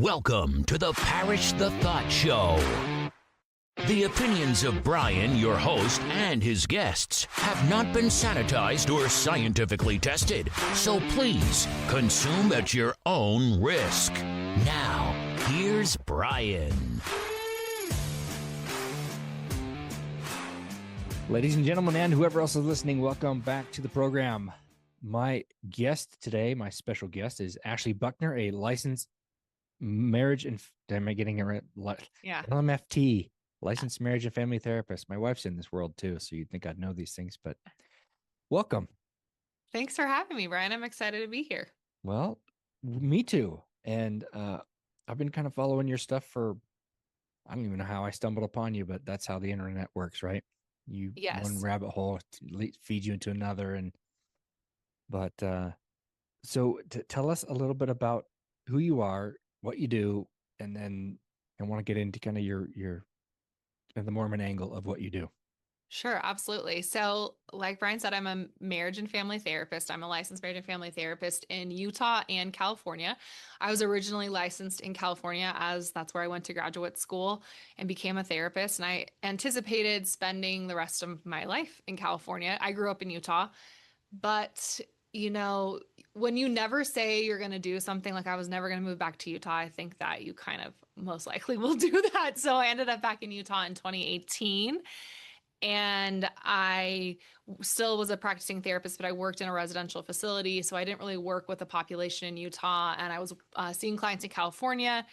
Welcome to the Parish the Thought Show. The opinions of Brian, your host, and his guests have not been sanitized or scientifically tested, so please consume at your own risk. Now, here's Brian. Ladies and gentlemen, and whoever else is listening, welcome back to the program. My guest today, my special guest, is Ashley Buckner, a licensed marriage and am I getting it right? LMFT, licensed marriage and family therapist. My wife's in this world too, so you'd think I'd know these things, but welcome. Thanks for having me, Brian. I'm excited to be here. Well, me too. And I've been kind of following your stuff for, I don't even know how I stumbled upon you, but that's how the internet works, right? Yes. One rabbit hole feeds you into another. So tell us a little bit about who you are, what you do, and then I want to get into kind of your the Mormon angle of what you do. Sure, absolutely. So like Brian said, I'm a marriage and family therapist. I'm a licensed marriage and family therapist in Utah and California. I was originally licensed in California as that's where I went to graduate school and became a therapist. And I anticipated spending the rest of my life in California. I grew up in Utah, but when you never say you're going to do something, like I was never going to move back to Utah, I think that you kind of most likely will do that. So I ended up back in Utah in 2018. And I still was a practicing therapist, but I worked in a residential facility. So I didn't really work with the population in Utah. And I was seeing clients in California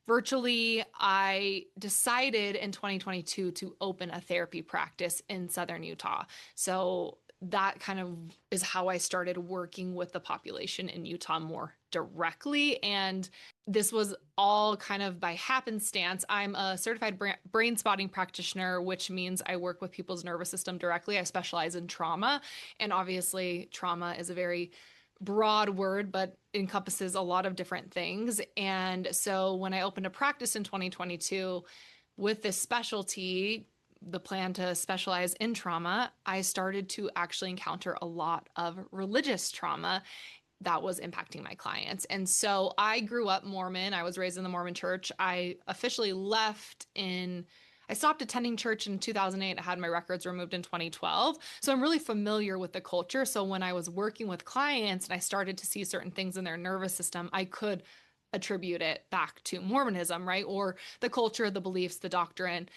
virtually. I decided in 2022 to open a therapy practice in Southern Utah. So that kind of is how I started working with the population in Utah more directly. And this was all kind of by happenstance. I'm a certified brain spotting practitioner, which means I work with people's nervous system directly. I specialize in trauma. And obviously, trauma is a very broad word, but encompasses a lot of different things. And so when I opened a practice in 2022 with this specialty, the plan to specialize in trauma, I started to actually encounter a lot of religious trauma that was impacting my clients. And so I grew up Mormon. I was raised in the Mormon church. I officially I stopped attending church in 2008. I had my records removed in 2012. So I'm really familiar with the culture. So when I was working with clients and I started to see certain things in their nervous system, I could attribute it back to Mormonism, right? Or the culture, the beliefs, the doctrine.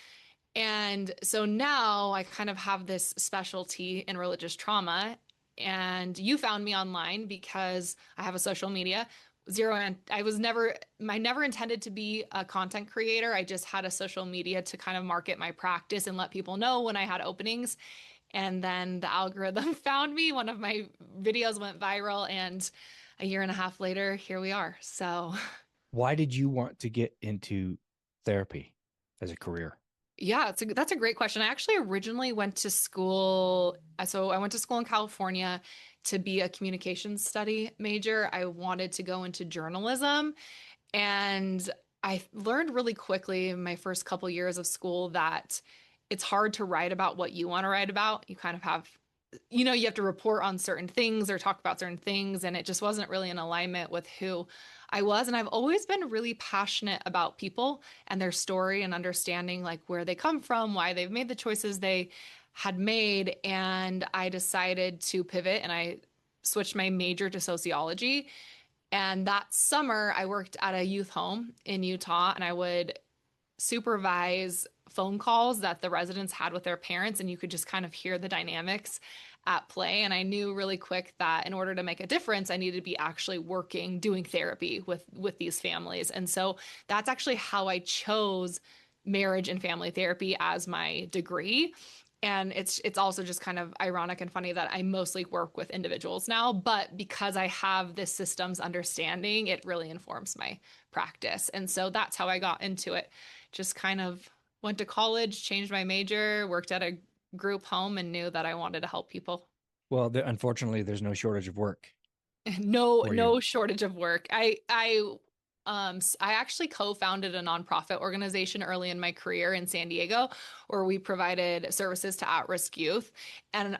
And so now I kind of have this specialty in religious trauma. And you found me online because I have a social media. I never intended to be a content creator. I just had a social media to kind of market my practice and let people know when I had openings. And then the algorithm found me. One of my videos went viral, and a year and a half later, here we are. So why did you want to get into therapy as a career? Yeah, that's a great question. I actually originally went to school. So I went to school in California to be a communications study major. I wanted to go into journalism. And I learned really quickly in my first couple years of school that it's hard to write about what you want to write about. You kind of have, you have to report on certain things or talk about certain things. And it just wasn't really in alignment with who I was. And I've always been really passionate about people and their story and understanding like where they come from, why they've made the choices they had made. And I decided to pivot and I switched my major to sociology. And that summer I worked at a youth home in Utah and I would supervise phone calls that the residents had with their parents, and you could just kind of hear the dynamics at play. And I knew really quick that in order to make a difference, I needed to be actually working, doing therapy with these families. And so that's actually how I chose marriage and family therapy as my degree. And it's also just kind of ironic and funny that I mostly work with individuals now, but because I have this systems understanding, it really informs my practice. And so that's how I got into it. Just kind of went to college, changed my major, worked at a group home, and knew that I wanted to help people. Well, unfortunately, there's no shortage of work. No shortage of work. I I actually co-founded a nonprofit organization early in my career in San Diego, where we provided services to at-risk youth. And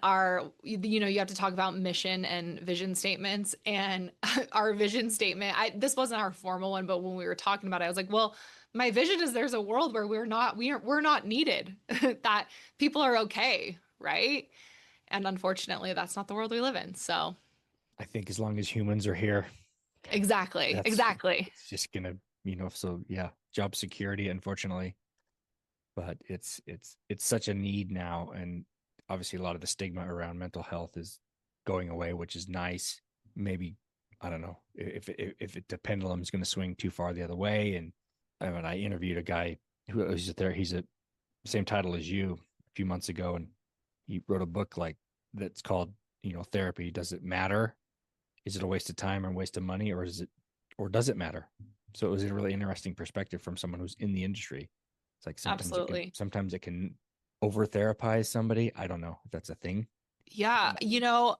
you have to talk about mission and vision statements. And our vision statement, this wasn't our formal one, but when we were talking about it, I was like, well, my vision is there's a world where we're not needed, that people are okay, right? And unfortunately, that's not the world we live in. So I think as long as humans are here, exactly, exactly. it's just gonna, so yeah, job security, unfortunately. But it's such a need now, and obviously a lot of the stigma around mental health is going away, which is nice. Maybe, I don't know if the pendulum is going to swing too far the other way. And I interviewed a guy he's a same title as you a few months ago, and he wrote a book like that's called, Therapy. Does it matter? Is it a waste of time or a waste of money, or does it matter? So it was a really interesting perspective from someone who's in the industry. It's like sometimes it can over therapize somebody. I don't know if that's a thing. Yeah,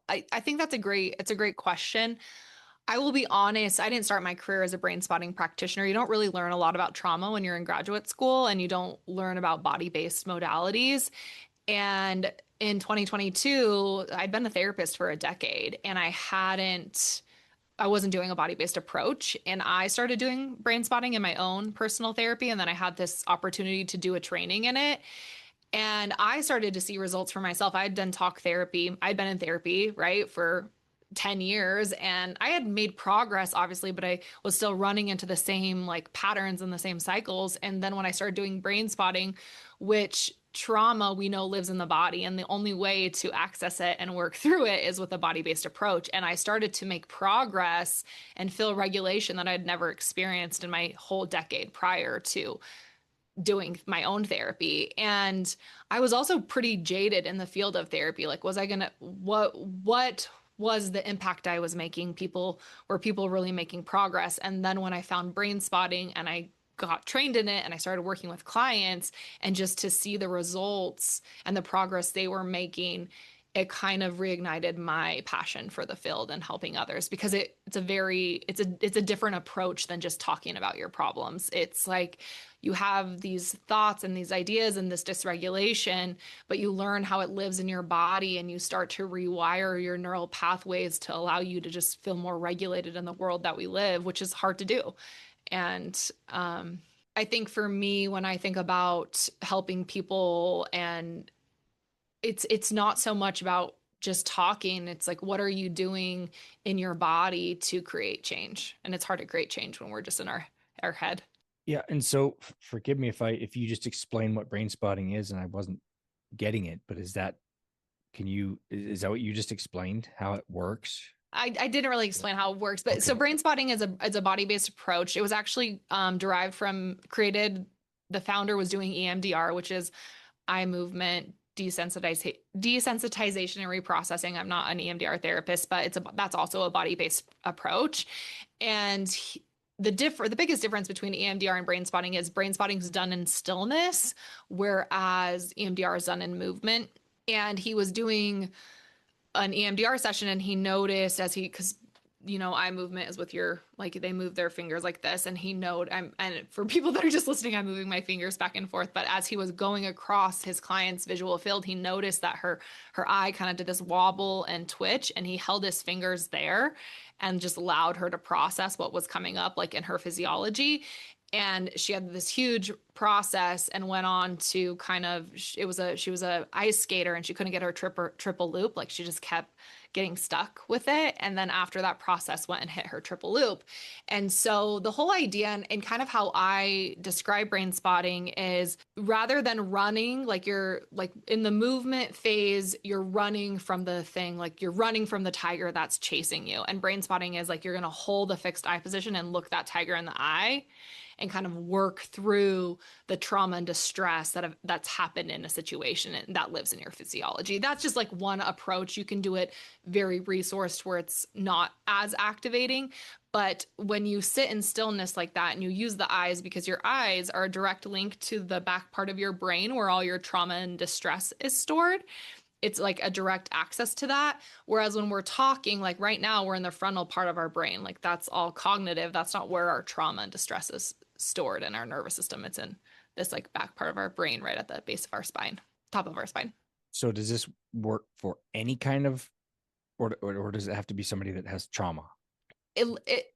I think it's a great question. I will be honest, I didn't start my career as a brain spotting practitioner. You don't really learn a lot about trauma when you're in graduate school, and you don't learn about body-based modalities. And in 2022, I'd been a therapist for a decade, and I wasn't doing a body-based approach. And I started doing brain spotting in my own personal therapy. And then I had this opportunity to do a training in it. And I started to see results for myself. I had done talk therapy. I'd been in therapy, right, for 10 years, and I had made progress, obviously, but I was still running into the same like patterns and the same cycles. And then when I started doing brain spotting, which trauma we know lives in the body, and the only way to access it and work through it is with a body-based approach. And I started to make progress and feel regulation that I'd never experienced in my whole decade prior to doing my own therapy. And I was also pretty jaded in the field of therapy. Like, what was the impact I was making? Were people really making progress? And then when I found brain spotting and I got trained in it and I started working with clients, and just to see the results and the progress they were making, it kind of reignited my passion for the field and helping others, because it's a different approach than just talking about your problems. It's like you have these thoughts and these ideas and this dysregulation, but you learn how it lives in your body, and you start to rewire your neural pathways to allow you to just feel more regulated in the world that we live, which is hard to do. And I think for me, when I think about helping people, and it's not so much about just talking. It's like, what are you doing in your body to create change? And it's hard to create change when we're just in our head. Yeah. And so forgive me if you just explain what brain spotting is and I wasn't getting it, but is that what you just explained, how it works? I didn't really explain how it works, but okay. So brain spotting is a body-based approach. It was actually derived from the founder was doing EMDR, which is eye movement desensitization and reprocessing. I'm not an EMDR therapist, but that's also a body-based approach. And the biggest difference between EMDR and brain spotting is brain spotting is done in stillness, whereas EMDR is done in movement. And he was doing an EMDR session, and he noticed because eye movement is with they move their fingers like this, and and for people that are just listening, I'm moving my fingers back and forth. But as he was going across his client's visual field, he noticed that her eye kind of did this wobble and twitch, and he held his fingers there and just allowed her to process what was coming up like in her physiology. And she had this huge process and went on to she was a ice skater, and she couldn't get her triple loop. Like, she just kept getting stuck with it. And then after that process went and hit her triple loop. And so the whole idea and kind of how I describe brain spotting is, rather than running, like you're like in the movement phase, you're running from the thing, like you're running from the tiger that's chasing you. And brain spotting is like, you're going to hold a fixed eye position and look that tiger in the eye and kind of work through the trauma and distress that's happened in a situation and that lives in your physiology. That's just like one approach. You can do it very resourced where it's not as activating. But when you sit in stillness like that and you use the eyes, because your eyes are a direct link to the back part of your brain where all your trauma and distress is stored. it's like a direct access to that. Whereas when we're talking, like right now, we're in the frontal part of our brain. Like that's all cognitive. That's not where our trauma and distress is stored in our nervous system. It's in this like back part of our brain, right at the base of our spine, top of our spine. So does this work for any kind of, or does it have to be somebody that has trauma?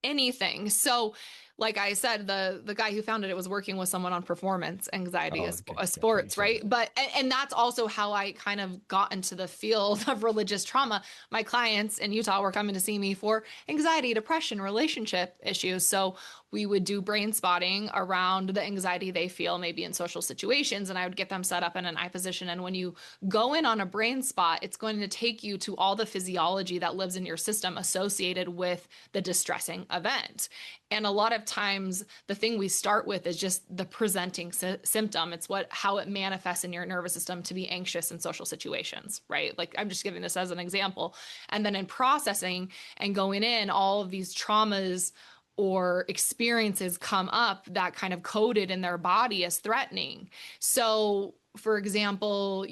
Anything. So, like I said, the guy who founded it was working with someone on performance anxiety, Oh, okay. sports, right? But and that's also how I kind of got into the field of religious trauma. My clients in Utah were coming to see me for anxiety, depression, relationship issues. So we would do brain spotting around the anxiety they feel maybe in social situations, and I would get them set up in an eye position. And when you go in on a brain spot, it's going to take you to all the physiology that lives in your system associated with the distressing event. And a lot of times the thing we start with is just the presenting symptom. It's how it manifests in your nervous system to be anxious in social situations, right? Like I'm just giving this as an example. And then in processing and going in, all of these traumas or experiences come up that kind of coded in their body as threatening. So for example,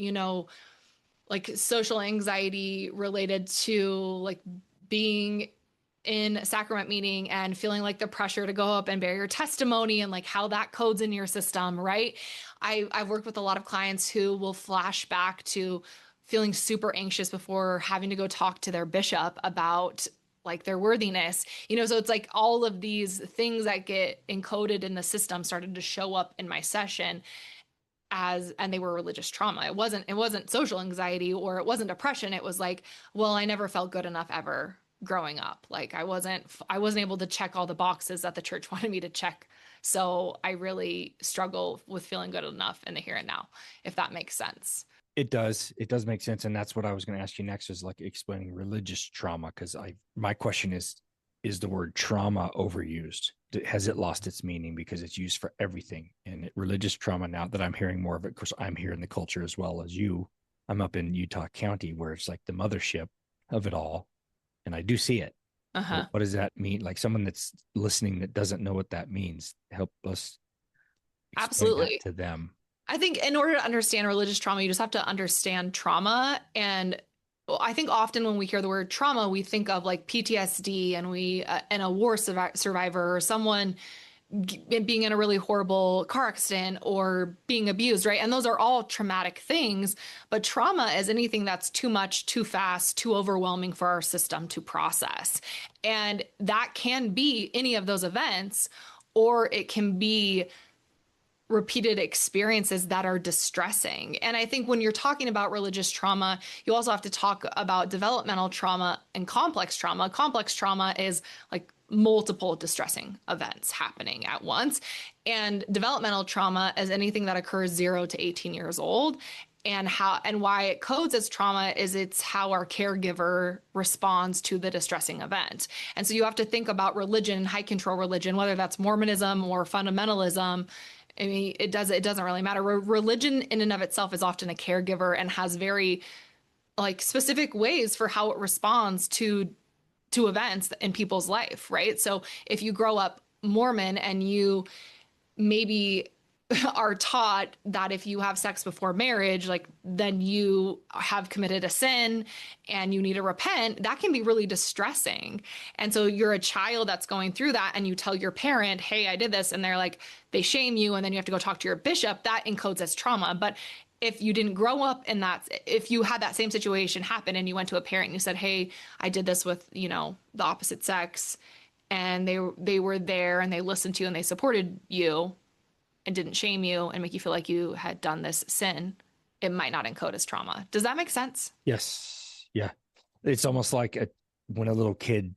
like social anxiety related to like being in a sacrament meeting and feeling like the pressure to go up and bear your testimony and like how that codes in your system, right? I've worked with a lot of clients who will flash back to feeling super anxious before having to go talk to their bishop about like their worthiness, so it's like all of these things that get encoded in the system started to show up in my session and they were religious trauma. It wasn't social anxiety or it wasn't depression. It was like, well, I never felt good enough ever growing up. Like I wasn't able to check all the boxes that the church wanted me to check. So I really struggle with feeling good enough in the here and now, if that makes sense. It does make sense. And that's what I was going to ask you next, is like explaining religious trauma. Cause my question is the word trauma overused? Has it lost its meaning because it's used for everything? And religious trauma, now that I'm hearing more of it, of course, I'm here in the culture as well as you. I'm up in Utah County where it's like the mothership of it all. And I do see it. Uh-huh. What does that mean? Like someone that's listening that doesn't know what that means, help us explain Absolutely. that to them. I think in order to understand religious trauma, you just have to understand trauma. And I think often when we hear the word trauma, we think of like PTSD and a war survivor or someone being in a really horrible car accident or being abused, right? And those are all traumatic things. But trauma is anything that's too much, too fast, too overwhelming for our system to process. And that can be any of those events, or it can be repeated experiences that are distressing. And I think when you're talking about religious trauma, you also have to talk about developmental trauma and complex trauma. Complex trauma is like multiple distressing events happening at once. And developmental trauma is anything that occurs 0 to 18 years old. And why it codes as trauma is it's how our caregiver responds to the distressing event. And so you have to think about religion, high control religion, whether that's Mormonism or fundamentalism. I mean, it doesn't really matter. Religion in and of itself is often a caregiver and has very like specific ways for how it responds to events in people's life, right? So if you grow up Mormon and you maybe are taught that if you have sex before marriage, like then you have committed a sin and you need to repent, that can be really distressing. And so you're a child that's going through that and you tell your parent, hey, I did this. And they're like, they shame you. And then you have to go talk to your bishop. That encodes as trauma. But if you didn't grow up in that, if you had that same situation happen and you went to a parent and you said, hey, I did this with, the opposite sex, and they were there and they listened to you and they supported you and didn't shame you and make you feel like you had done this sin, it might not encode as trauma. Does that make sense? Yes. Yeah. It's almost like when a little kid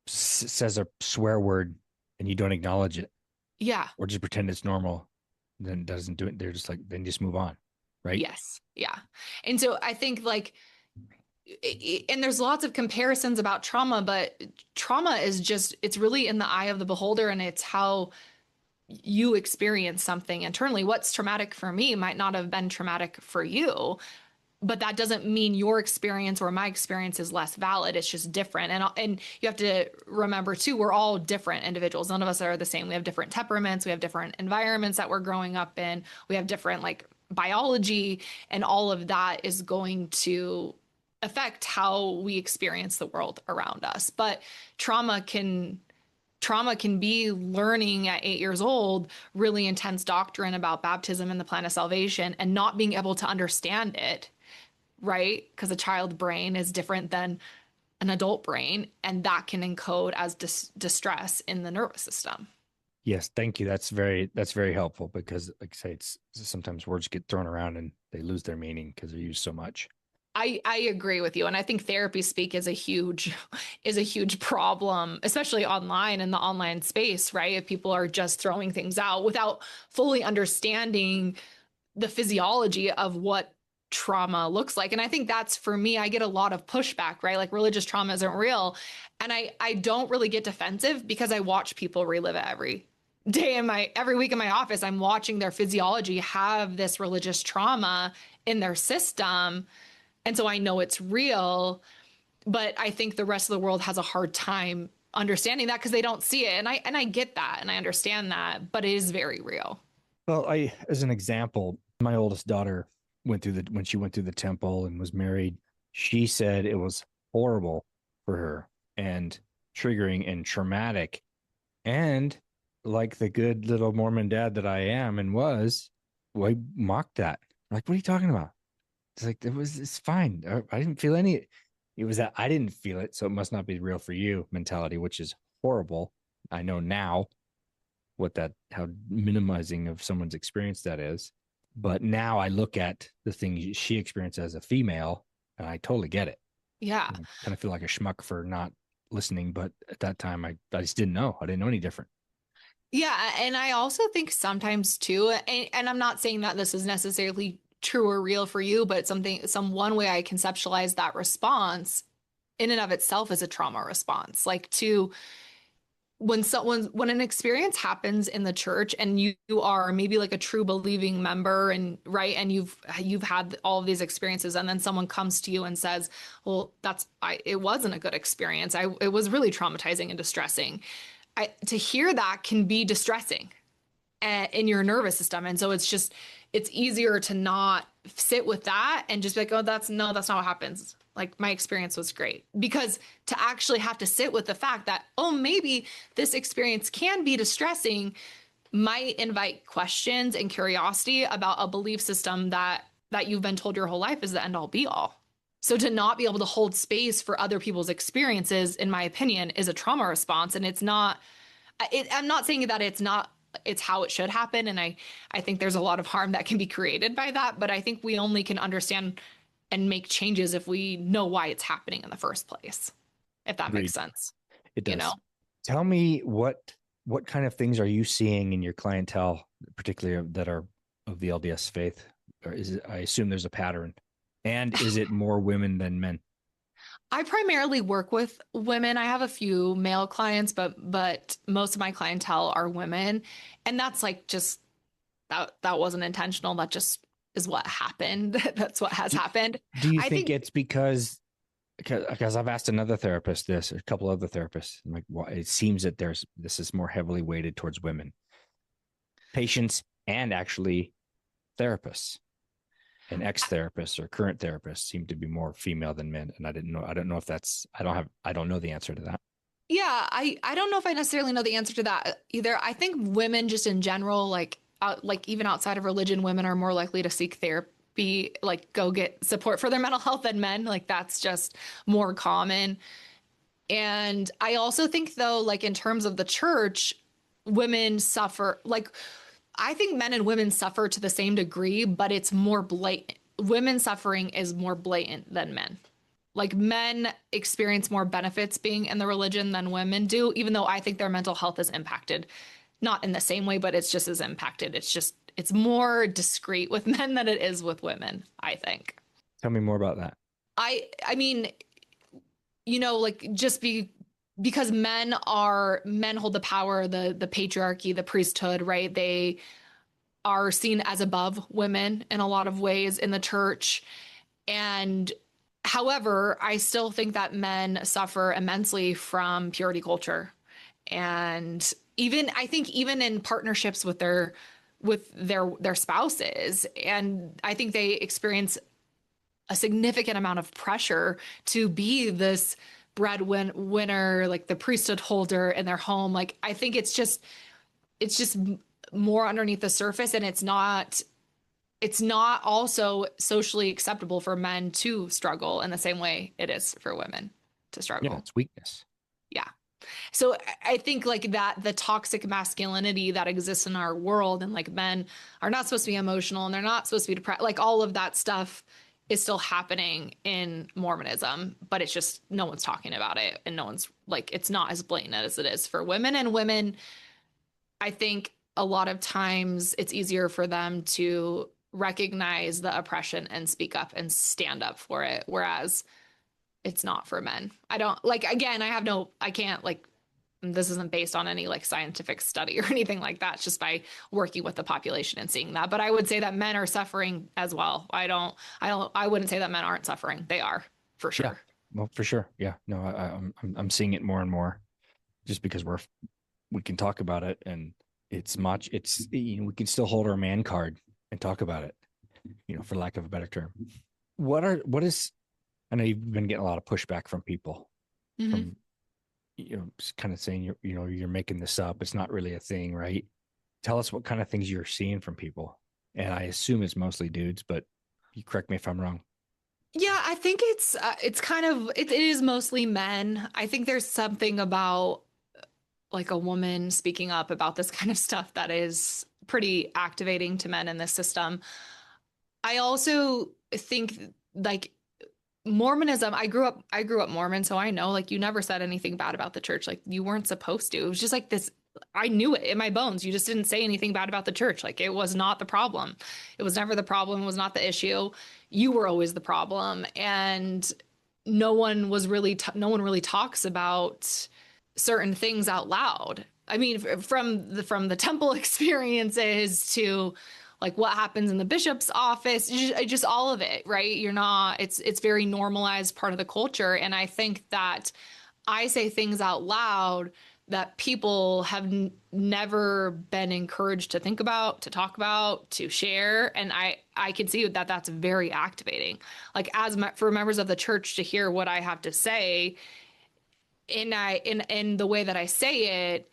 says a swear word and you don't acknowledge it. Yeah. Or just pretend it's normal, then doesn't do it. They're just like, then just move on. Right. Yes. Yeah. And so I think like, and there's lots of comparisons about trauma, but trauma is just, it's really in the eye of the beholder, and it's how you experience something internally. What's traumatic for me might not have been traumatic for you, but that doesn't mean your experience or my experience is less valid. It's just different. And you have to remember too, we're all different individuals. None of us are the same. We have different temperaments. We have different environments that we're growing up in. We have different like biology and all of that is going to affect how we experience the world around us. But trauma can be learning at 8 years old really intense doctrine about baptism and the plan of salvation and not being able to understand it, right? Because a child brain is different than an adult brain, and that can encode as distress in the nervous system. Yes, thank you. That's very helpful because, like I say, it's sometimes words get thrown around and they lose their meaning because they're used so much. I agree with you, and I think therapy speak is a huge problem, especially online in the online space, right? If people are just throwing things out without fully understanding the physiology of what trauma looks like. And I think that's, for me, I get a lot of pushback, right? Like religious trauma isn't real. And I don't really get defensive because I watch people relive it every week in my office. I'm watching their physiology have this religious trauma in their system. And so I know it's real, but I think the rest of the world has a hard time understanding that because they don't see it. And I get that and I understand that, but it is very real. Well, as an example, my oldest daughter when she went through the temple and was married, she said it was horrible for her and triggering and traumatic. And like the good little Mormon dad that I am and was, well, I mocked that. Like, what are you talking about? It's like, it's fine. I didn't feel any. It was that I didn't feel it, so it must not be real for you mentality, which is horrible. I know now how minimizing of someone's experience that is. But now I look at the thing she experienced as a female, and I totally get it. Yeah. I kind of feel like a schmuck for not listening, but at that time, I just didn't know. I didn't know any different. Yeah. And I also think sometimes too, and I'm not saying that this is necessarily true or real for you, but one way I conceptualize that response in and of itself is a trauma response. Like when an experience happens in the church and you are maybe like a true believing member and right, and you've had all of these experiences, and then someone comes to you and says, well, it wasn't a good experience. It was really traumatizing and distressing. To hear that can be distressing in your nervous system. And so it's easier to not sit with that and just be like, oh, that's not what happens. Like, my experience was great, because to actually have to sit with the fact that, oh, maybe this experience can be distressing might invite questions and curiosity about a belief system that you've been told your whole life is the end all be all. So to not be able to hold space for other people's experiences, in my opinion, is a trauma response. And I'm not saying that it's how it should happen. And I think there's a lot of harm that can be created by that. But I think we only can understand and make changes if we know why it's happening in the first place, if that makes sense. It does. Tell me what kind of things are you seeing in your clientele, particularly that are of the LDS faith? Or I assume there's a pattern. And is it more women than men? I primarily work with women. I have a few male clients, but most of my clientele are women. And that's like just that wasn't intentional. That just is what happened. That's what has happened. Do you think it's because I've asked another therapist this, or a couple other therapists, I'm like, well, it seems that this is more heavily weighted towards women patients and actually therapists, and ex-therapists or current therapists seem to be more female than men. And I don't know if that's, I don't know the answer to that. Yeah. I don't know if I necessarily know the answer to that either. I think women just in general, like even outside of religion, women are more likely to seek therapy, like go get support for their mental health than men. Like that's just more common. And I also think though, like in terms of the church, women suffer, like I think men and women suffer to the same degree, but it's more blatant. Women's suffering is more blatant than men. Like men experience more benefits being in the religion than women do, even though I think their mental health is impacted. Not in the same way, but it's just as impacted. It's more discreet with men than it is with women, I think. Tell me more about that. I mean, like because men hold the power, the patriarchy, the priesthood, right? They are seen as above women in a lot of ways in the church. And however, I still think that men suffer immensely from purity culture. And even in partnerships with their their spouses. And I think they experience a significant amount of pressure to be this breadwinner, like the priesthood holder in their home. Like, I think it's just more underneath the surface, and it's not also socially acceptable for men to struggle in the same way it is for women to struggle. Yeah, it's weakness. Yeah. So I think like that the toxic masculinity that exists in our world, and like men are not supposed to be emotional and they're not supposed to be depressed, like all of that stuff is still happening in Mormonism, but it's just no one's talking about it, and no one's like, it's not as blatant as it is for women. And women, I think a lot of times it's easier for them to recognize the oppression and speak up and stand up for it, whereas it's not for men. I don't like, again, I can't like, this isn't based on any like scientific study or anything like that. It's just by working with the population and seeing that. But I would say that men are suffering as well. I wouldn't say that men aren't suffering. They are, for sure. Yeah. Well, for sure. Yeah. No, I'm seeing it more and more, just because we can talk about it, and we can still hold our man card and talk about it, for lack of a better term. I know you've been getting a lot of pushback from people, from, kind of saying, you're making this up. It's not really a thing, right? Tell us what kind of things you're seeing from people. And I assume it's mostly dudes, but you correct me if I'm wrong. Yeah, I think it is mostly men. I think there's something about like a woman speaking up about this kind of stuff that is pretty activating to men in this system. I also think like Mormonism, I grew up Mormon, so I know like you never said anything bad about the church. Like you weren't supposed to. It was just like this, I knew it in my bones. You just didn't say anything bad about the church. Like it was not the problem. It was never the problem, it was not the issue. You were always the problem. And no one really talks about certain things out loud. I mean, from the temple experiences to like what happens in the bishop's office, just all of it, right? It's very normalized part of the culture. And I think that I say things out loud that people have never been encouraged to think about, to talk about, to share. And I can see that that's very activating. Like for members of the church to hear what I have to say, in the way that I say it,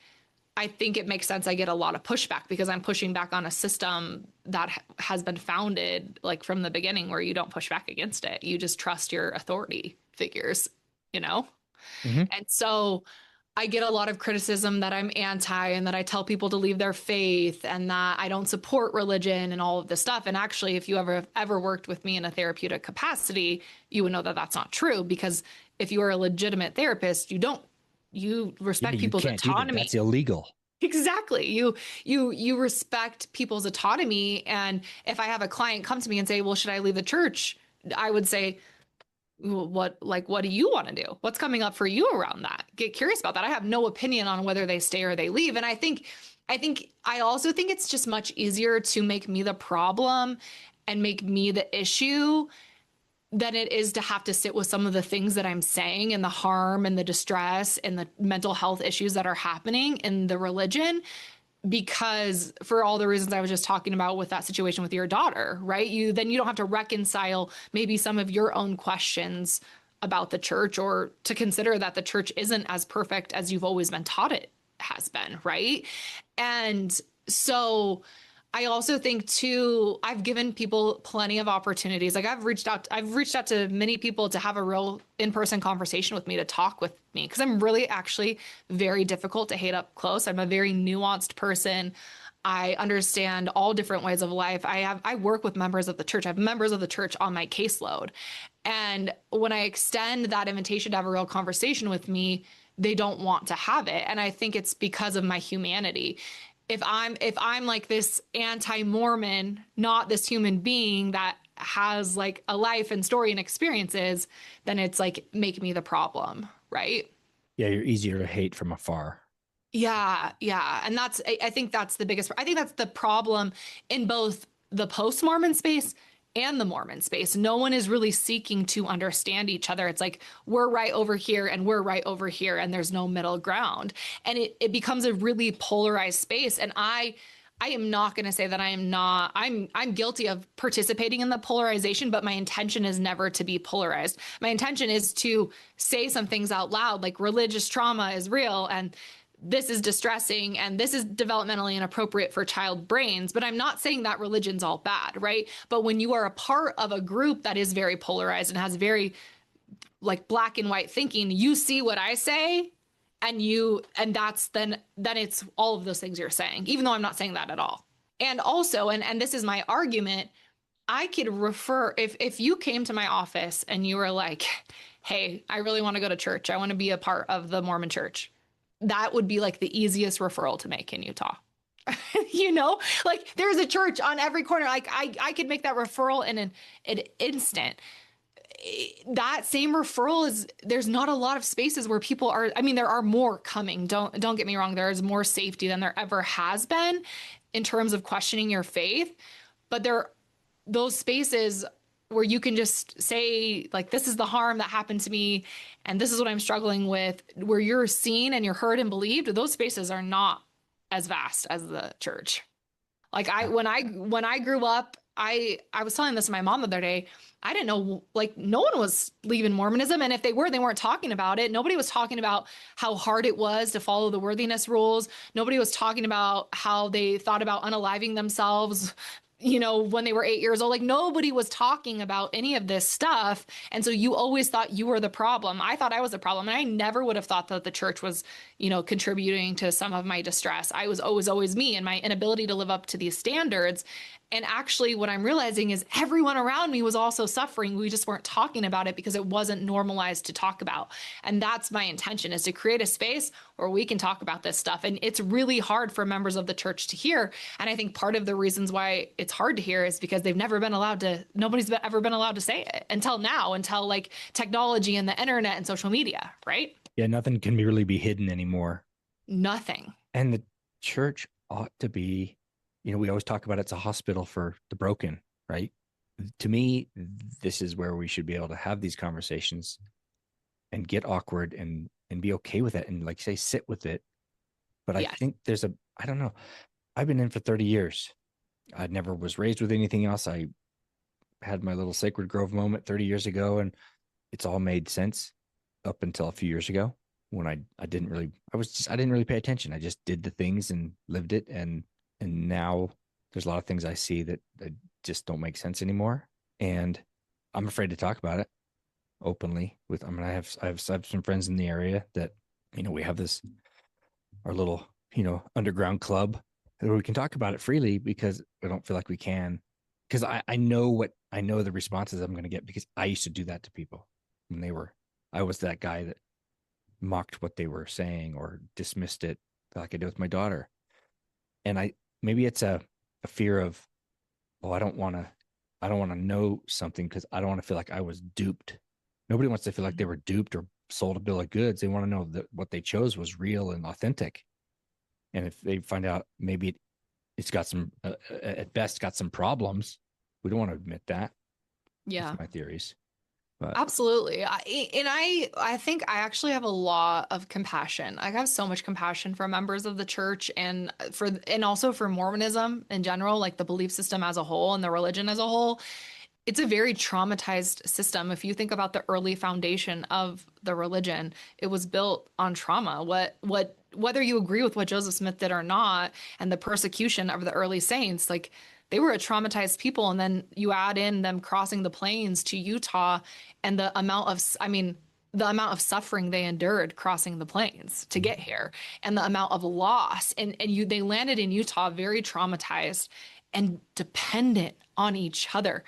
I think it makes sense. I get a lot of pushback because I'm pushing back on a system that has been founded like from the beginning, where you don't push back against it. You just trust your authority figures, Mm-hmm. And so I get a lot of criticism that I'm anti, and that I tell people to leave their faith, and that I don't support religion and all of this stuff. And actually, if you ever worked with me in a therapeutic capacity, you would know that that's not true, because if you are a legitimate therapist, you respect people's autonomy. That's illegal. Exactly. You respect people's autonomy. And if I have a client come to me and say, well, should I leave the church? I would say, what do you want to do? What's coming up for you around that? Get curious about that. I have no opinion on whether they stay or they leave. And I also think it's just much easier to make me the problem and make me the issue than it is to have to sit with some of the things that I'm saying, and the harm and the distress and the mental health issues that are happening in the religion, because for all the reasons I was just talking about with that situation with your daughter, right? You don't have to reconcile maybe some of your own questions about the church, or to consider that the church isn't as perfect as you've always been taught it has been, right? And so I also think too, I've given people plenty of opportunities. Like I've reached out to many people to have a real in-person conversation with me, to talk with me, because I'm really actually very difficult to hate up close. I'm a very nuanced person. I understand all different ways of life. I work with members of the church. I have members of the church on my caseload. And when I extend that invitation to have a real conversation with me, they don't want to have it. And I think it's because of my humanity. If I'm like this anti-Mormon, not this human being that has like a life and story and experiences, then it's like, make me the problem, right? Yeah, you're easier to hate from afar. Yeah. And I think that's the biggest, I think that's the problem in both the post-Mormon space and the Mormon space. No one is really seeking to understand each other. It's like, we're right over here and we're right over here, and there's no middle ground. And it becomes a really polarized space. And I I am not going to say that I'm guilty of participating in the polarization, but my intention is never to be polarized. My intention is to say some things out loud, like religious trauma is real and this is distressing and this is developmentally inappropriate for child brains. But I'm not saying that religion's all bad, right? But when you are a part of a group that is very polarized and has very like black and white thinking, you see what I say and that's then it's all of those things you're saying, even though I'm not saying that at all. And also, and this is my argument, I could refer if you came to my office and you were like, hey, I really want to go to church. I want to be a part of the Mormon church. That would be like the easiest referral to make in Utah. You know, like there's a church on every corner. Like I could make that referral in an instant. That same referral is there's not a lot of spaces where people are. I mean, there are more coming. Don't get me wrong. There is more safety than there ever has been in terms of questioning your faith. But there those spaces where you can just say like, this is the harm that happened to me and this is what I'm struggling with, where you're seen and you're heard and believed. Those spaces are not as vast as the church. Like when I grew up, I was telling this to my mom the other day. I didn't know, like, no one was leaving Mormonism. And if they were, they weren't talking about it. Nobody was talking about how hard it was to follow the worthiness rules. Nobody was talking about how they thought about unaliving themselves, you know, when they were 8 years old. Like nobody was talking about any of this stuff. And so you always thought you were the problem. I thought I was the problem. And I never would have thought that the church was, you know, contributing to some of my distress. I was always me and my inability to live up to these standards. And actually, what I'm realizing is everyone around me was also suffering. We just weren't talking about it because it wasn't normalized to talk about. And that's my intention, is to create a space where we can talk about this stuff. And it's really hard for members of the church to hear. And I think part of the reasons why it's hard to hear is because nobody's ever been allowed to say it until now, until like technology and the internet and social media, right? Yeah, nothing can really be hidden anymore. Nothing. And the church ought to be, you know, we always talk about it's a hospital for the broken, right? To me, this is where we should be able to have these conversations and get awkward and be okay with it and like say, sit with it. But Yes. I think I don't know. I've been in for 30 years. I never was raised with anything else. I had my little Sacred Grove moment 30 years ago, and it's all made sense up until a few years ago when I didn't really pay attention. I just did the things and lived it. And now there's a lot of things I see that just don't make sense anymore. And I'm afraid to talk about it openly with, I have some friends in the area that, you know, we have our little, you know, underground club where we can talk about it freely because I don't feel like we can. Because I know the responses I'm going to get because I used to do that to people when I was that guy that mocked what they were saying or dismissed it like I did with my daughter. And maybe it's a fear of, I don't want to know something because I don't want to feel like I was duped. Nobody wants to feel like they were duped or sold a bill of goods. They want to know that what they chose was real and authentic. And if they find out maybe it's got some, at best, got some problems, we don't want to admit that. Yeah. That's my theories. But Absolutely. I think I actually have a lot of compassion. I have so much compassion for members of the church and also for Mormonism in general, like the belief system as a whole and the religion as a whole. It's a very traumatized system. If you think about the early foundation of the religion, it was built on trauma. Whether you agree with what Joseph Smith did or not, and the persecution of the early saints, like they were a traumatized people. And then you add in them crossing the plains to Utah and the amount of suffering they endured crossing the plains to get here and the amount of loss. They landed in Utah very traumatized and dependent on each other.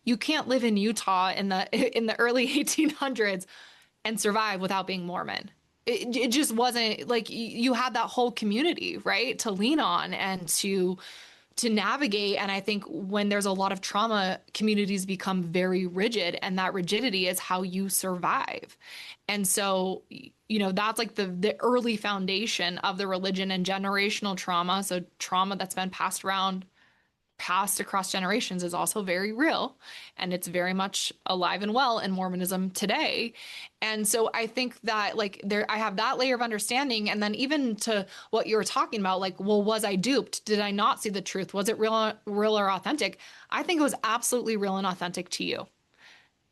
You can't live in Utah in the early 1800s and survive without being Mormon. It just wasn't like you had that whole community, right, to lean on and to navigate. And I think when there's a lot of trauma, communities become very rigid, and that rigidity is how you survive. And so, you know, that's like the early foundation of the religion and generational trauma. So trauma that's been passed passed across generations is also very real, and it's very much alive and well in Mormonism today. And so I think that like there I have that layer of understanding, and then even to what you were talking about, like, well, was I duped? Did I not see the truth? Was it real or authentic? I think it was absolutely real and authentic to you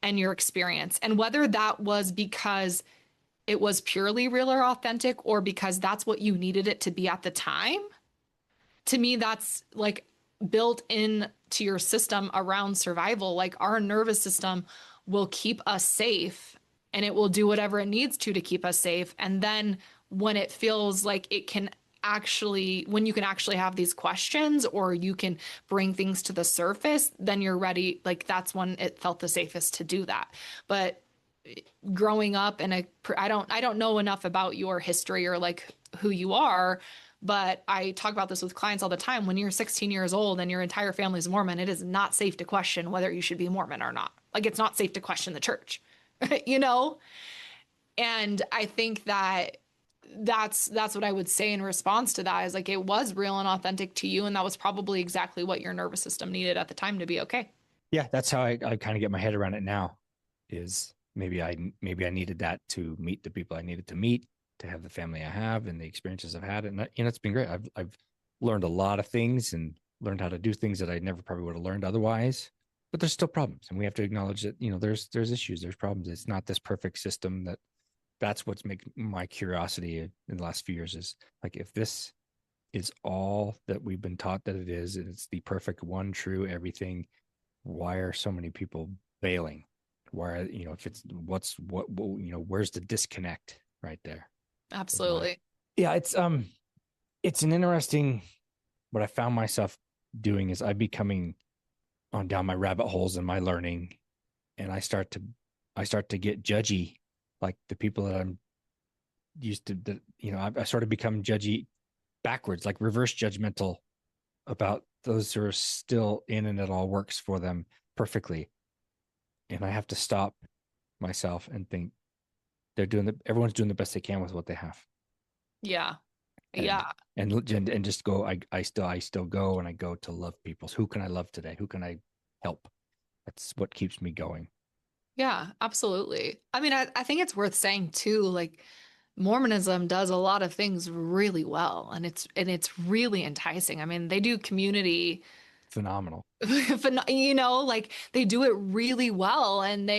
and your experience. And whether that was because it was purely real or authentic, or because that's what you needed it to be at the time, to me, that's like built in to your system around survival. Like our nervous system will keep us safe, and it will do whatever it needs to keep us safe. And then when it feels like it can actually, when you can actually have these questions or you can bring things to the surface, then you're ready. Like that's when it felt the safest to do that. But growing up, and I don't know enough about your history or like who you are, but I talk about this with clients all the time. When you're 16 years old and your entire family's Mormon, it is not safe to question whether you should be Mormon or not. Like it's not safe to question the church, you know? And I think that that's what I would say in response to that, is like it was real and authentic to you, and that was probably exactly what your nervous system needed at the time to be okay. Yeah, that's how I kind of get my head around it now. Is maybe I needed that to meet the people I needed to meet, to have the family I have and the experiences I've had, and it's been great. I've learned a lot of things and learned how to do things that I never probably would have learned otherwise. But there's still problems, and we have to acknowledge that there's issues, there's problems. It's not this perfect system. That's what's making my curiosity in the last few years is like, if this is all that we've been taught that it is, and it's the perfect one true everything, why are so many people bailing? Why are, if it's what where's the disconnect right there? Absolutely. Yeah, it's an interesting, what I found myself doing is I becoming on down my rabbit holes in my learning, and I start to get judgy, like the people that I'm used to, that I sort of become judgy backwards, like reverse judgmental about those who are still in, and it all works for them perfectly. And I have to stop myself and think everyone's doing the best they can with what they have. Yeah. And, Yeah. and just go. I still go, and I go to love people. So who can I love today? Who can I help? That's what keeps me going. Yeah, absolutely. I mean, I think it's worth saying too, like Mormonism does a lot of things really well, and it's really enticing. I mean, they do community Phenomenal. like they do it really well, and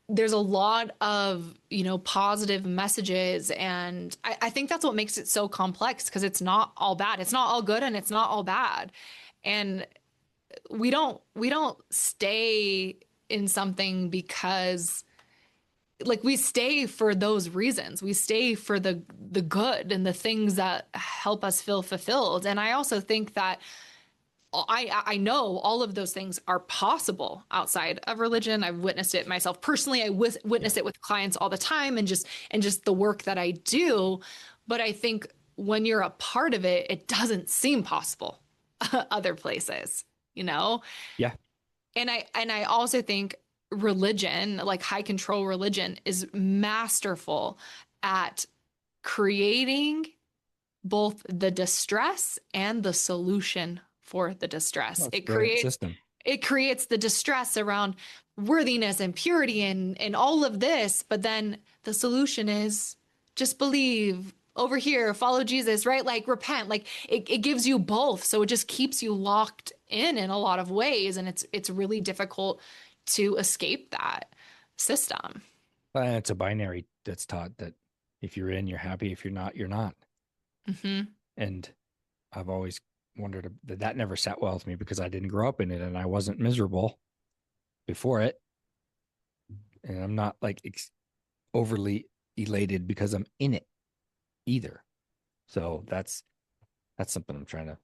there's a lot of, positive messages. And I think that's what makes it so complex, because it's not all bad. It's not all good, and it's not all bad. And we don't stay in something because like we stay for those reasons. We stay for the good and the things that help us feel fulfilled. And I also think that I know all of those things are possible outside of religion. I've witnessed it myself personally. I witness it with clients all the time, and just the work that I do. But I think when you're a part of it, it doesn't seem possible other places, you know? Yeah. And I also think religion, like high control religion, is masterful at creating both the distress and the solution for the distress. Oh, it's a brilliant system. It creates the distress around worthiness and purity and all of this, but then the solution is just believe over here, follow Jesus, right? Like repent. Like it gives you both. So it just keeps you locked in a lot of ways. And it's really difficult to escape that system. And it's a binary that's taught that if you're in, you're happy. If you're not, you're not. Mm-hmm. And I've always wondered that never sat well with me, because I didn't grow up in it, and I wasn't miserable before it. And I'm not like overly elated because I'm in it either. So that's something I'm trying to,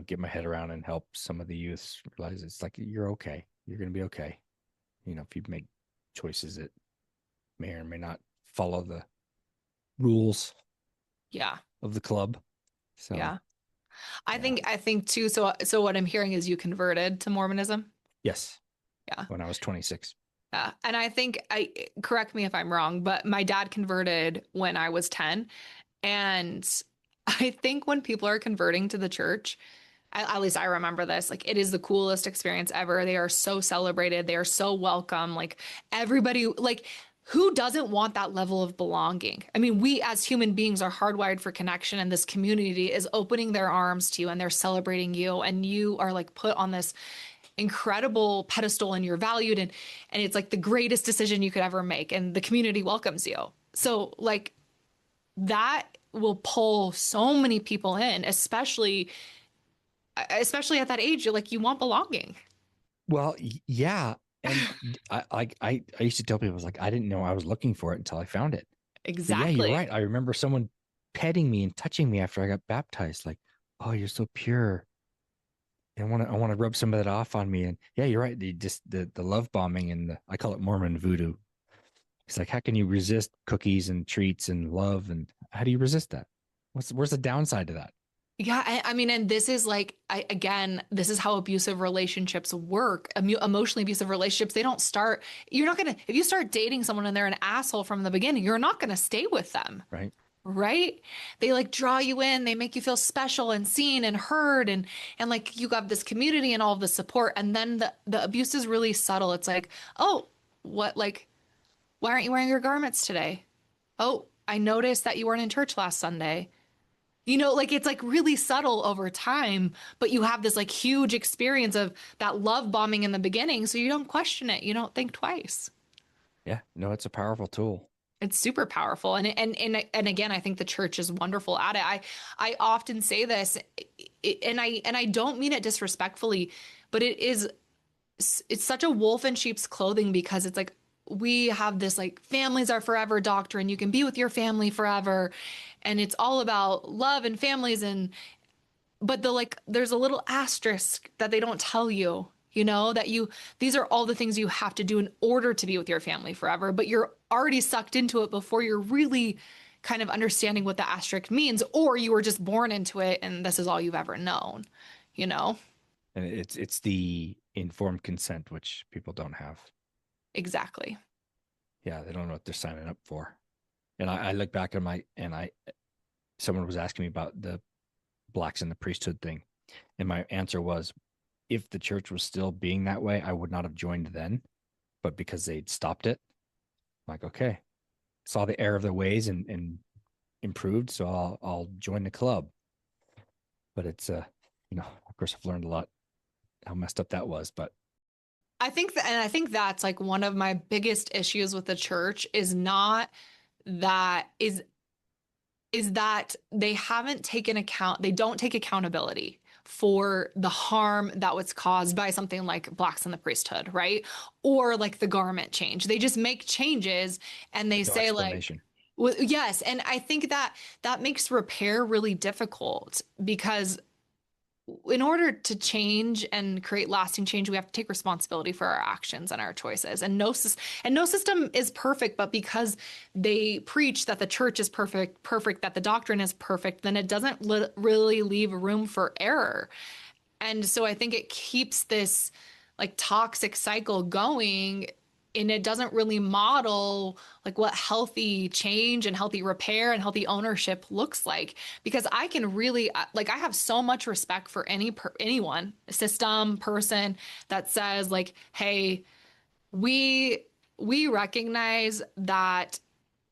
get my head around and help some of the youths realize it's like, you're okay. You're going to be okay. If you make choices that may or may not follow the rules Yeah. of the club. So Yeah. I think too. So what I'm hearing is you converted to Mormonism. yes. Yeah. When I was 26. Yeah. And I think correct me if I'm wrong, but my dad converted when I was 10. And I think when people are converting to the church, At least I remember this. Like, it is the coolest experience ever. They are so celebrated. They are so welcome. Like, everybody, like, who doesn't want that level of belonging? I mean, we as human beings are hardwired for connection, and this community is opening their arms to you and they're celebrating you, and you are like put on this incredible pedestal and you're valued, and it's like the greatest decision you could ever make, and the community welcomes you. So like that will pull so many people in, especially at that age. You're like, you want belonging. Well, yeah. And I used to tell people, I was like, I didn't know I was looking for it until I found it. But yeah, you're Exactly. right. I remember someone petting me and touching me after I got baptized. Like, oh, you're so pure. I want to rub some of that off on me. And yeah, you're right. The love bombing, and I call it Mormon voodoo. It's like, how can you resist cookies and treats and love? And how do you resist that? Where's the downside to that? Yeah, I mean, and this is like, again, this is how abusive relationships work. Emotionally abusive relationships, they don't start, you're not gonna, if you start dating someone and they're an asshole from the beginning, you're not gonna stay with them. Right. Right? They like draw you in, they make you feel special and seen and heard, and like you got this community and all of the support. And then the abuse is really subtle. It's like, oh, what, like, why aren't you wearing your garments today? Oh, I noticed that you weren't in church last Sunday. Like it's like really subtle over time, but you have this like huge experience of that love bombing in the beginning, so you don't question it. You don't think twice. Yeah. No, it's a powerful tool. It's super powerful. And again, I think the church is wonderful at it. I often say this, and I don't mean it disrespectfully, but it's such a wolf in sheep's clothing, because it's like we have this like families are forever doctrine. You can be with your family forever. And it's all about love and families, but there's a little asterisk that they don't tell you, that these are all the things you have to do in order to be with your family forever, but you're already sucked into it before you're really kind of understanding what the asterisk means, or you were just born into it and this is all you've ever known, you know? And it's the informed consent, which people don't have. Exactly. Yeah, they don't know what they're signing up for. And I look back at someone was asking me about the blacks in the priesthood thing. And my answer was, if the church was still being that way, I would not have joined then. But because they'd stopped it, I'm like, okay, saw the error of their ways and improved. So I'll join the club. But it's, of course I've learned a lot how messed up that was, but I think that's like one of my biggest issues with the church is not that is that they haven't taken account, they don't take accountability for the harm that was caused by something like blacks in the priesthood, right? Or like the garment change. They just make changes and they no say like, explanation. well, yes. And I think that makes repair really difficult, because in order to change and create lasting change, we have to take responsibility for our actions and our choices. And no system is perfect, but because they preach that the church is perfect, that the doctrine is perfect, then it doesn't really leave room for error. And so I think it keeps this like toxic cycle going, and it doesn't really model like what healthy change and healthy repair and healthy ownership looks like. Because I can really like, I have so much respect for anyone, system, person that says like, hey, we recognize that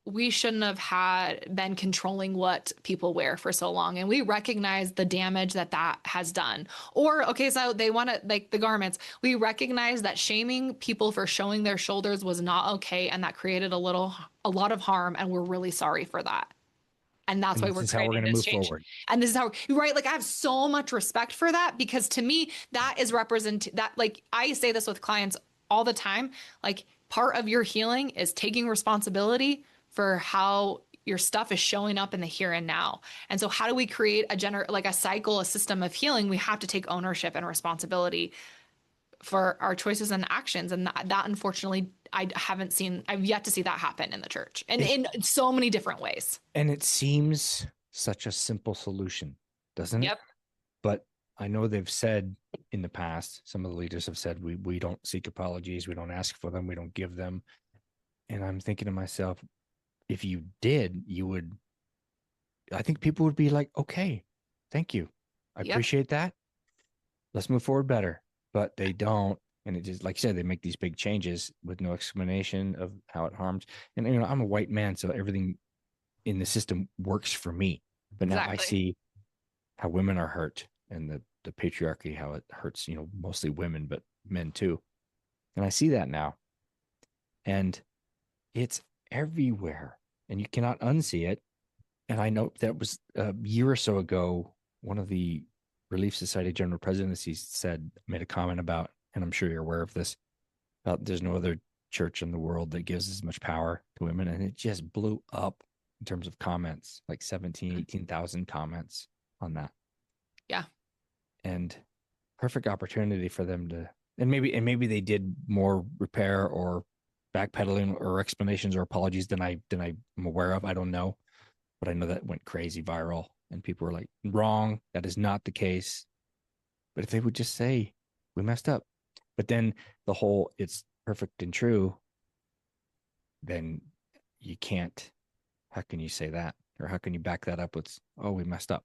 we shouldn't have been controlling what people wear for so long, and we recognize the damage that has done. Or okay, so they want to like the garments, we recognize that shaming people for showing their shoulders was not okay, and that created a lot of harm, and we're really sorry for that. And that's And why this we're is how we're creating going to this move change. forward. And this is how, right? Like I have so much respect for that, because to me, that is that, like I say this with clients all the time, like part of your healing is taking responsibility for how your stuff is showing up in the here and now. And so how do we create like a cycle, a system of healing? We have to take ownership and responsibility for our choices and actions. And that unfortunately, I've yet to see that happen in the church, and in so many different ways. And it seems such a simple solution, doesn't it? Yep. But I know they've said in the past, some of the leaders have said, we don't seek apologies, we don't ask for them, we don't give them. And I'm thinking to myself, if you did, I think people would be like, okay, thank you. I Yep. appreciate that. let's move forward better. But they don't. And it just, like you said, they make these big changes with no explanation of how it harms. And, I'm a white man, so everything in the system works for me. But now I Exactly. see how women are hurt and the patriarchy, how it hurts, mostly women, but men too. And I see that now. And it's everywhere. And you cannot unsee it. And I know that was a year or so ago, one of the Relief Society general presidencies made a comment about, and I'm sure you're aware of this, about there's no other church in the world that gives as much power to women. And it just blew up in terms of comments, like 17, 18,000 comments on that. Yeah. And perfect opportunity for them to, and maybe they did more repair or backpedaling or explanations or apologies than I'm aware of. I don't know, but I know that went crazy viral and people were like, wrong. That is not the case. But if they would just say, we messed up, but then the whole it's perfect and true, then you can't. How can you say that? Or how can you back that up with, oh, we messed up?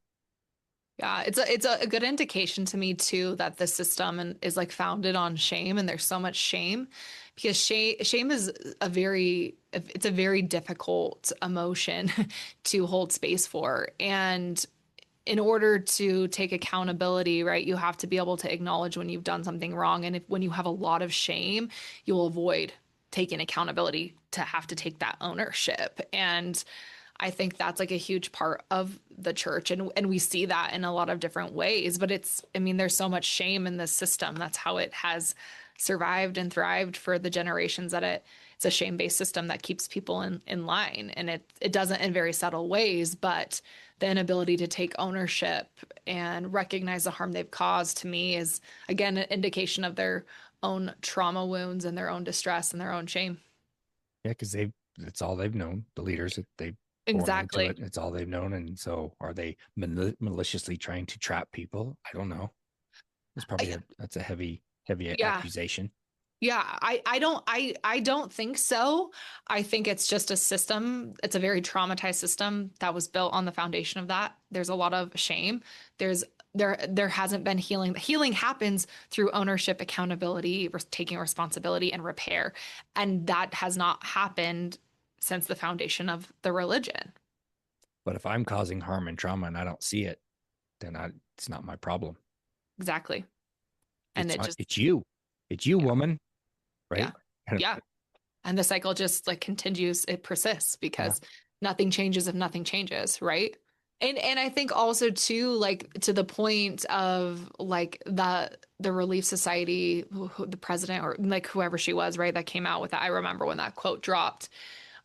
Yeah, it's a good indication to me too that the system is like founded on shame, and there's so much shame because shame is it's a very difficult emotion to hold space for. And in order to take accountability, right, you have to be able to acknowledge when you've done something wrong. And if when you have a lot of shame, you'll avoid taking accountability to have to take that ownership. And I think that's like a huge part of the church. And we see that in a lot of different ways. But I mean, there's so much shame in this system. That's how it has survived and thrived for the generations that it's a shame-based system that keeps people in line. And it doesn't in very subtle ways, but the inability to take ownership and recognize the harm they've caused to me is again an indication of their own trauma wounds and their own distress and their own shame. Yeah, because it's all they've known. The leaders that they've born into Exactly. it. It's all they've known. And so are they maliciously trying to trap people? I don't know. It's probably I, that's a heavy yeah. accusation. Yeah, I don't think so. I think it's just a system. It's a very traumatized system that was built on the foundation of that. There's a lot of shame. There hasn't been healing. Healing happens through ownership, accountability, taking responsibility, and repair. And that has not happened since the foundation of the religion. But if I'm causing harm and trauma and I don't see it, then it's not my problem. Exactly. And It's it just, it's you. It's you, yeah, woman. yeah, Right? yeah. And the cycle just like continues, it persists Yeah. because nothing changes if nothing changes, right? And I think also too, like to the point of like the Relief Society, the president or like whoever she was, right, that came out with that. I remember when that quote dropped.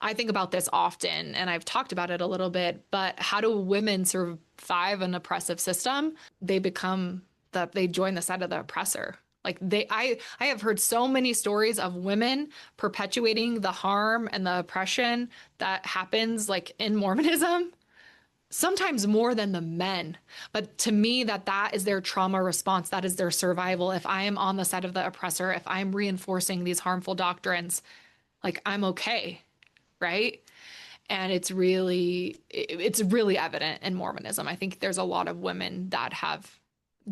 I think about this often, and I've talked about it a little bit, but how do women survive an oppressive system? They join the side of the oppressor. Like I have heard so many stories of women perpetuating the harm and the oppression that happens like in Mormonism, sometimes more than the men. But to me, that is their trauma response. That is their survival. If I am on the side of the oppressor, if I'm reinforcing these harmful doctrines, like I'm okay, right? And it's really evident in Mormonism. I think there's a lot of women that have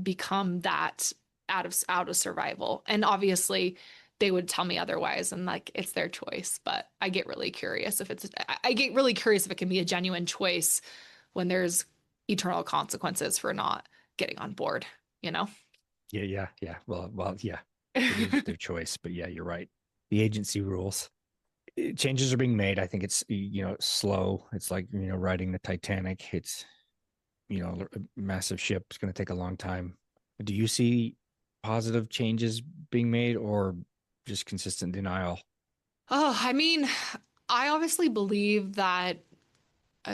become that out of survival. And obviously they would tell me otherwise and like it's their choice, but I get really curious if it can be a genuine choice when there's eternal consequences for not getting on board, you know? Yeah. Well, yeah. It is their choice, but yeah, you're right. The agency rules. Changes are being made. I think it's slow. It's like riding the Titanic. It's a massive ship. It's going to take a long time. Do you see positive changes being made or just consistent denial? Oh, I mean, I obviously believe that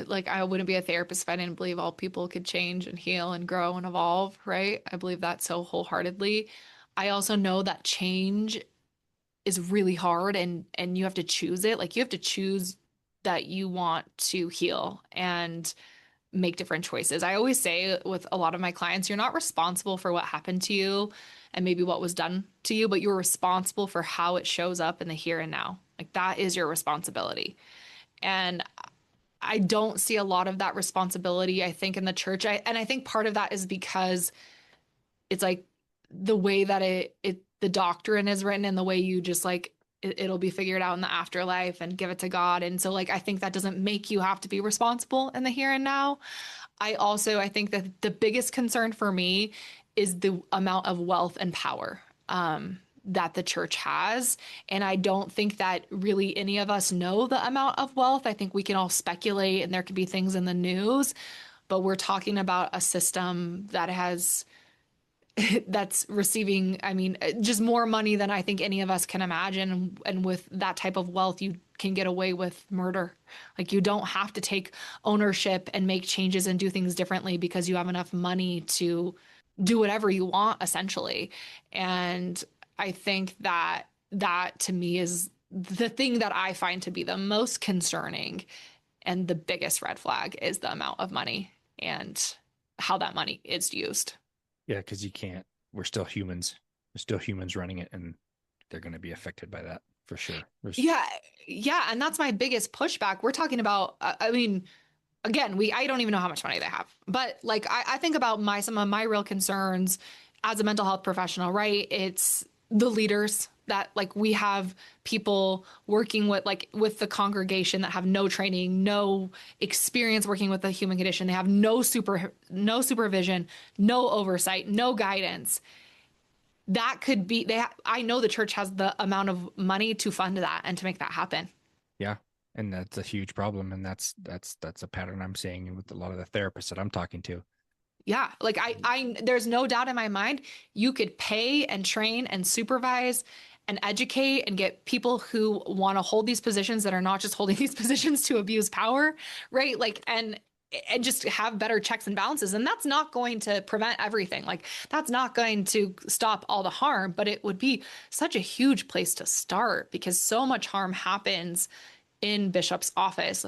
like I wouldn't be a therapist if I didn't believe all people could change and heal and grow and evolve, right? I believe that so wholeheartedly. I also know that change is really hard and you have to choose it. Like you have to choose that you want to heal and make different choices. I always say with a lot of my clients, you're not responsible for what happened to you and maybe what was done to you, but you're responsible for how it shows up in the here and now. Like that is your responsibility. And I don't see a lot of that responsibility, I think, in the church. And I think part of that is because it's like the way that the doctrine is written and the way you just like it'll be figured out in the afterlife and give it to God. And so like I think that doesn't make you have to be responsible in the here and now. I think that the biggest concern for me is the amount of wealth and power that the church has. And I don't think that really any of us know the amount of wealth. I think we can all speculate and there could be things in the news, but we're talking about a system that has that's receiving, I mean, just more money than I think any of us can imagine. And with that type of wealth, you can get away with murder. Like you don't have to take ownership and make changes and do things differently because you have enough money to do whatever you want, essentially. And I think that that to me is the thing that I find to be the most concerning and the biggest red flag is the amount of money and how that money is used. Yeah, because you can't. We're still humans. We're still humans running it, and they're going to be affected by that for sure. Yeah, and that's my biggest pushback. We're talking about. I mean, again, I don't even know how much money they have, but like I think about some of my real concerns as a mental health professional. Right? It's the leaders that like we have people working with the congregation that have no training, no experience working with the human condition. They have no supervision, no oversight, no guidance. That could be I know the church has the amount of money to fund that and to make that happen. Yeah. And that's a huge problem. And that's a pattern I'm seeing with a lot of the therapists that I'm talking to. Yeah. Like I there's no doubt in my mind you could pay and train and supervise and educate and get people who want to hold these positions that are not just holding these positions to abuse power, right? Like, and just have better checks and balances. And that's not going to prevent everything. Like that's not going to stop all the harm, but it would be such a huge place to start because so much harm happens in bishop offices.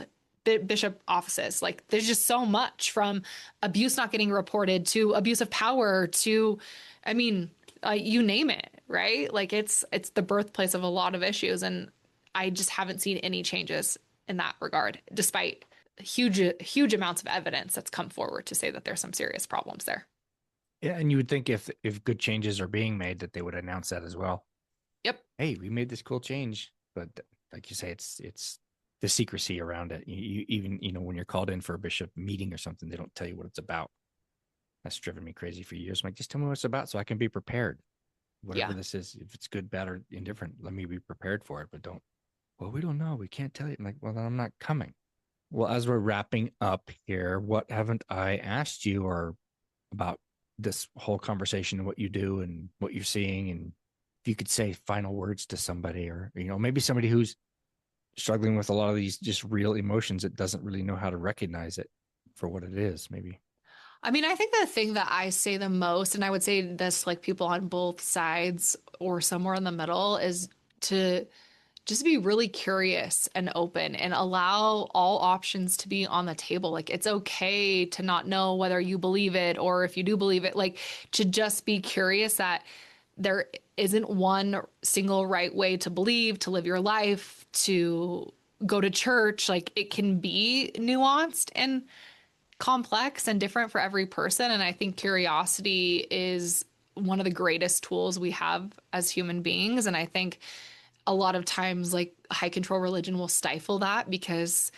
Like there's just so much from abuse not getting reported to abuse of power to, I mean, you name it, right? Like it's the birthplace of a lot of issues. And I just haven't seen any changes in that regard, despite huge amounts of evidence that's come forward to say that there's some serious problems there. Yeah. And you would think if good changes are being made that they would announce that as well. Yep. Hey, we made this cool change. But like you say, it's the secrecy around it. You even, when you're called in for a bishop meeting or something, they don't tell you what it's about. That's driven me crazy for years. I'm like, just tell me what it's about so I can be prepared. Whatever this is, if it's good, bad, or indifferent, let me be prepared for it. But we don't know. We can't tell you. I'm like, well, then I'm not coming. Well, as we're wrapping up here, what haven't I asked you or about this whole conversation and what you do and what you're seeing? And if you could say final words to somebody or, maybe somebody who's struggling with a lot of these just real emotions that doesn't really know how to recognize it for what it is, maybe. I mean, I think the thing that I say the most, and I would say this like people on both sides or somewhere in the middle, is to just be really curious and open and allow all options to be on the table. Like it's okay to not know whether you believe it or if you do believe it, like to just be curious that there isn't one single right way to believe, to live your life, to go to church. Like it can be nuanced and complex and different for every person. And I think curiosity is one of the greatest tools we have as human beings. And I think a lot of times like high control religion will stifle that because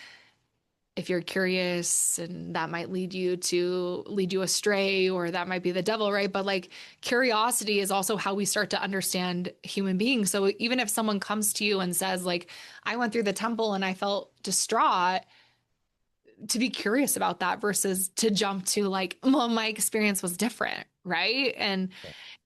if you're curious and that might lead you astray or that might be the devil, right? But like curiosity is also how we start to understand human beings. So even if someone comes to you and says like, I went through the temple and I felt distraught, to be curious about that versus to jump to like, well, my experience was different. Right. And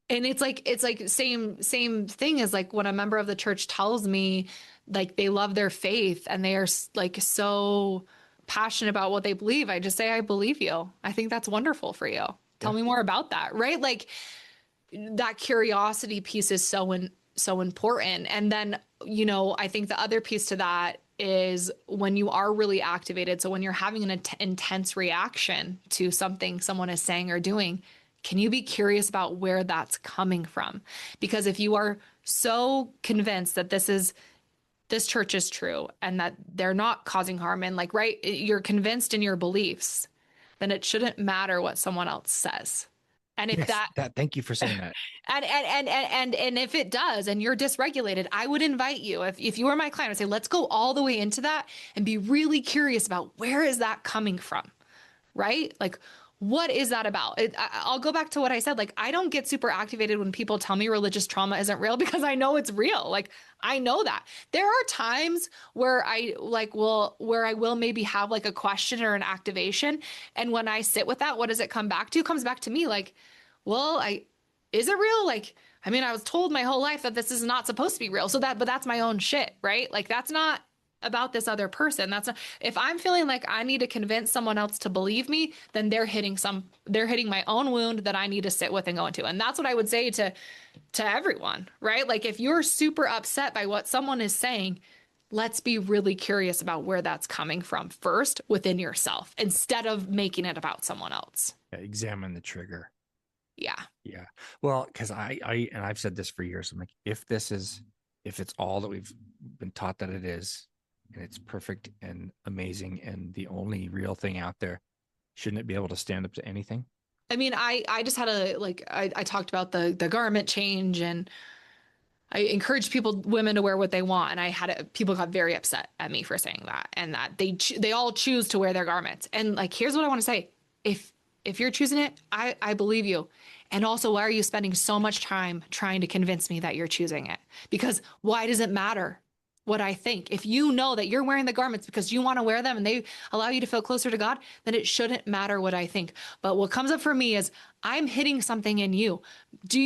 it's like same thing as like when a member of the church tells me like they love their faith and they are like so passionate about what they believe. I just say, I believe you. I think that's wonderful for you. Tell me more about that. Right. Like that curiosity piece is so important. And then, I think the other piece to that is when you are really activated. So when you're having an intense reaction to something someone is saying or doing, can you be curious about where that's coming from? Because if you are so convinced that this church is true and that they're not causing harm and like, right, you're convinced in your beliefs, then it shouldn't matter what someone else says. And if Yes, thank you for saying that. and if it does, and you're dysregulated, I would invite you, if you were my client, I'd say, let's go all the way into that and be really curious about where is that coming from, right? Like, what is that about? I'll go back to what I said. Like, I don't get super activated when people tell me religious trauma isn't real because I know it's real. Like, I know that there are times where where I will maybe have like a question or an activation. And when I sit with that, what does it come back to? It comes back to me like, well, is it real? Like, I mean, I was told my whole life that this is not supposed to be real. But that's my own shit, right? Like, that's not about this other person. That's not, if I'm feeling like I need to convince someone else to believe me, then they're hitting my own wound that I need to sit with and go into. And that's what I would say to everyone, right? Like, if you're super upset by what someone is saying, let's be really curious about where that's coming from first within yourself instead of making it about someone else. Examine the trigger. Yeah. Yeah. Well, because and I've said this for years. I'm like, if it's all that we've been taught that it is, and it's perfect and amazing and the only real thing out there, shouldn't it be able to stand up to anything? I mean, I just had I talked about the garment change, and I encourage women to wear what they want. And people got very upset at me for saying that, and that they all choose to wear their garments. And like, here's what I want to say. If you're choosing it, I believe you. And also, why are you spending so much time trying to convince me that you're choosing it? Because why does it matter what I think? If you know that you're wearing the garments because you want to wear them and they allow you to feel closer to God, then it shouldn't matter what I think. But what comes up for me is I'm hitting something in you.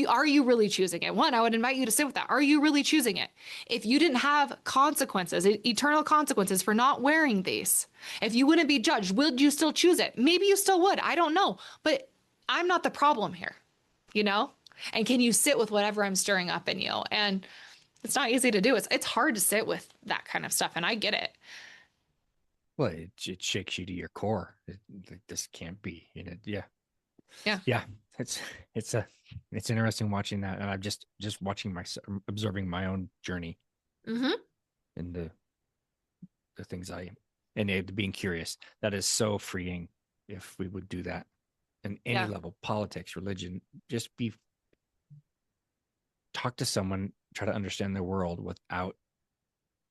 Are you really choosing it? One, I would invite you to sit with that. Are you really choosing it? If you didn't have consequences, eternal consequences for not wearing these, if you wouldn't be judged, would you still choose it? Maybe you still would. I don't know. But I'm not the problem here, you know? And can you sit with whatever I'm stirring up in you? And it's not easy to do. It's hard to sit with that kind of stuff. And I get it. Well, it shakes you to your core. This can't be, you know? Yeah. Yeah. Yeah. It's interesting watching that. And I'm just watching observing my own journey Mm-hmm. and the things and being curious. That is so freeing if we would do that in any level, politics, religion, just talk to someone, try to understand their world without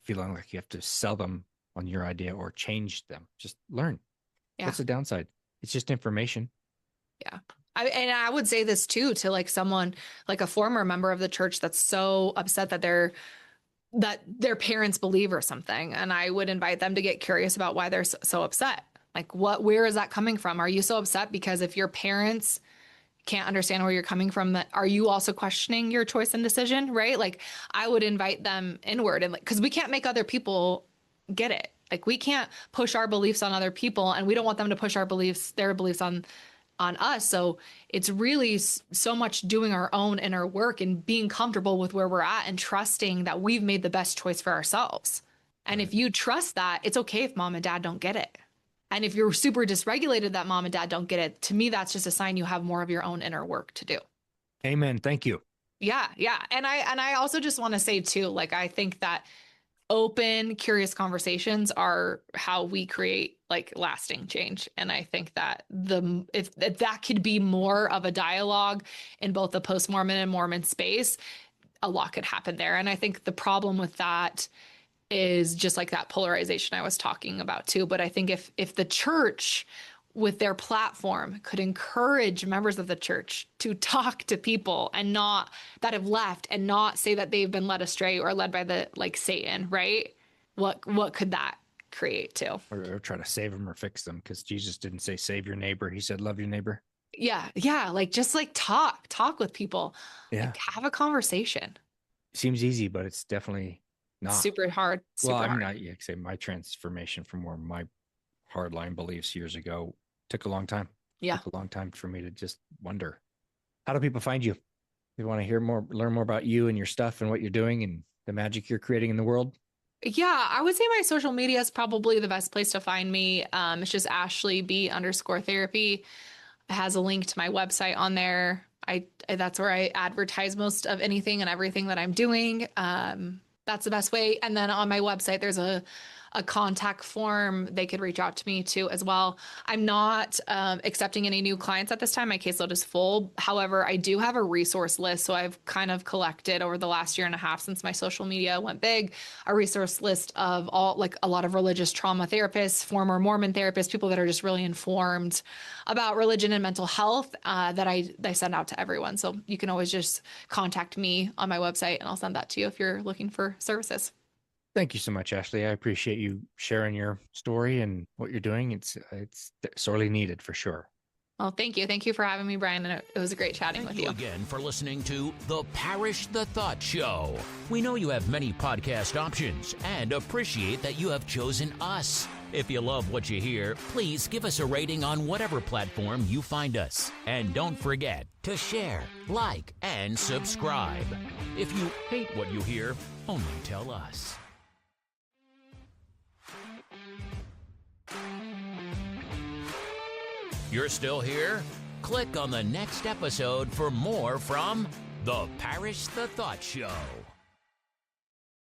feeling like you have to sell them on your idea or change them. Just learn. Yeah. What's the downside? It's just information. Yeah. I would say this too, to like someone, like a former member of the church that's so upset that their parents believe or something. And I would invite them to get curious about why they're so upset. Like, where is that coming from? Are you so upset because if your parents can't understand where you're coming from, that are you also questioning your choice and decision? Right? Like, I would invite them inward, and like, because we can't make other people get it. Like, we can't push our beliefs on other people, and we don't want them to push their beliefs on us. So it's really so much doing our own inner work and being comfortable with where we're at and trusting that we've made the best choice for ourselves. And if you trust that, it's okay if mom and dad don't get it. And if you're super dysregulated that mom and dad don't get it, to me, that's just a sign you have more of your own inner work to do. Amen. Thank you. Yeah. Yeah. And I also just want to say too, like, I think that open, curious conversations are how we create like lasting change. And I think that if that could be more of a dialogue in both the post-Mormon and Mormon space, a lot could happen there. And I think the problem with that is just like that polarization I was talking about too. But I think if the church with their platform could encourage members of the church to talk to people and not that have left and not say that they've been led astray or led by the like Satan, right? What could that create too? Or try to save them or fix them, because Jesus didn't say save your neighbor. He said love your neighbor. Yeah. Yeah. Like, just like talk with people. Yeah. Like, have a conversation. Seems easy, but it's definitely not. Super hard. Super hard. I say my transformation from more my hardline beliefs years ago took a long time. Yeah. Took a long time for me to just wonder, how do people find you? They want to learn more about you and your stuff and what you're doing and the magic you're creating in the world. Yeah, I would say my social media is probably the best place to find me. It's just Ashley B_therapy. It has a link to my website on there. That's where I advertise most of anything and everything that I'm doing. That's the best way. And then on my website, there's a a contact form they could reach out to me to as well. I'm not accepting any new clients at this time. My caseload is full. However, I do have a resource list. So I've kind of collected over the last year and a half since my social media went big, a resource list of all, like a lot of religious trauma therapists, former Mormon therapists, people that are just really informed about religion and mental health that I send out to everyone. So you can always just contact me on my website and I'll send that to you if you're looking for services. Thank you so much, Ashley. I appreciate you sharing your story and what you're doing. It's sorely needed for sure. Well, thank you. Thank you for having me, Brian. And it was a great chatting with you. Thank you again for listening to The Parish the Thought Show. We know you have many podcast options and appreciate that you have chosen us. If you love what you hear, please give us a rating on whatever platform you find us. And don't forget to share, like, and subscribe. If you hate what you hear, only tell us. You're still here? Click on the next episode for more from The Parish the Thought Show.